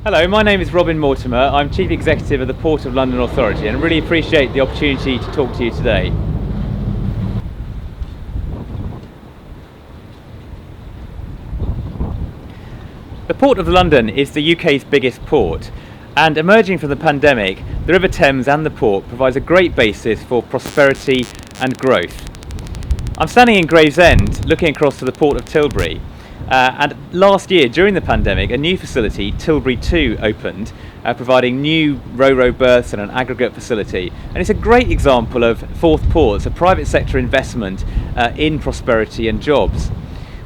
Hello, my name is Robin Mortimer. I'm Chief Executive of the Port of London Authority and really appreciate the opportunity to talk to you today. The Port of London is the UK's biggest port, and emerging from the pandemic, the River Thames and the port provides a great basis for prosperity and growth. I'm standing in Gravesend looking across to the Port of Tilbury. And last year, during the pandemic, a new facility, Tilbury 2, opened, providing new ro-ro berths and an aggregate facility. And it's a great example of fourth ports, a private sector investment in prosperity and jobs.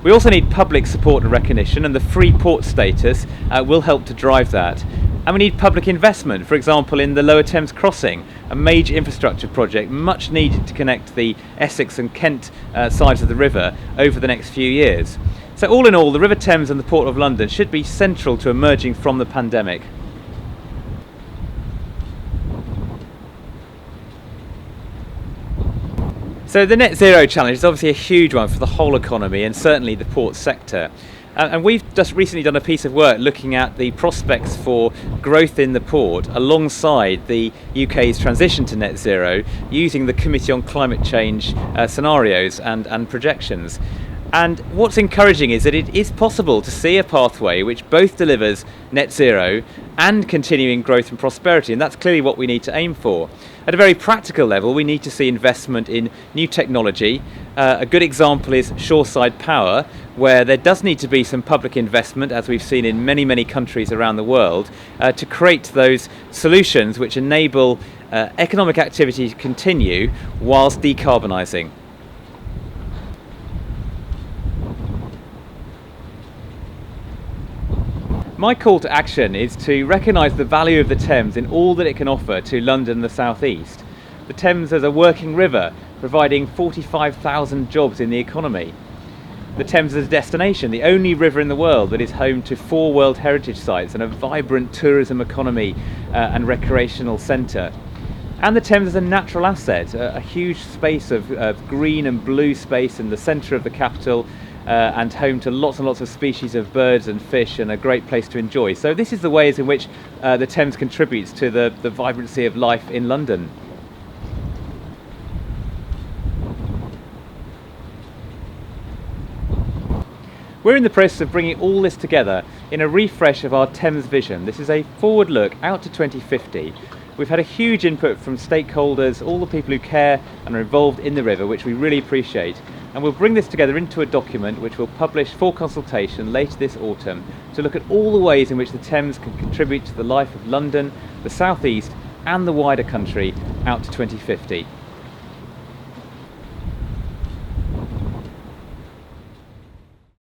We also need public support and recognition, and the free port status will help to drive that. And we need public investment, for example in the Lower Thames Crossing, a major infrastructure project much needed to connect the Essex and Kent sides of the river over the next few years. So all in all, the River Thames and the Port of London should be central to emerging from the pandemic. So the net zero challenge is obviously a huge one for the whole economy and certainly the port sector. And we've just recently done a piece of work looking at the prospects for growth in the port alongside the UK's transition to net zero using the Committee on Climate Change scenarios and projections. And what's encouraging is that it is possible to see a pathway which both delivers net zero and continuing growth and prosperity, and that's clearly what we need to aim for. At a very practical level, we need to see investment in new technology. A good example is shoreside power, where there does need to be some public investment, as we've seen in many countries around the world, to create those solutions which enable economic activity to continue whilst decarbonising. My call to action is to recognise the value of the Thames in all that it can offer to London and the South East. The Thames as a working river, providing 45,000 jobs in the economy. The Thames as a destination, the only river in the world that is home to 4 World Heritage Sites and a vibrant tourism economy and recreational centre. And the Thames as a natural asset, a huge space of green and blue space in the centre of the capital, and home to lots and lots of species of birds and fish, and a great place to enjoy. So this is the ways in which the Thames contributes to the vibrancy of life in London. We're in the process of bringing all this together in a refresh of our Thames vision. This is a forward look out to 2050. We've had a huge input from stakeholders, all the people who care and are involved in the river, which we really appreciate. And we'll bring this together into a document which we'll publish for consultation later this autumn to look at all the ways in which the Thames can contribute to the life of London, the South East and the wider country out to 2050.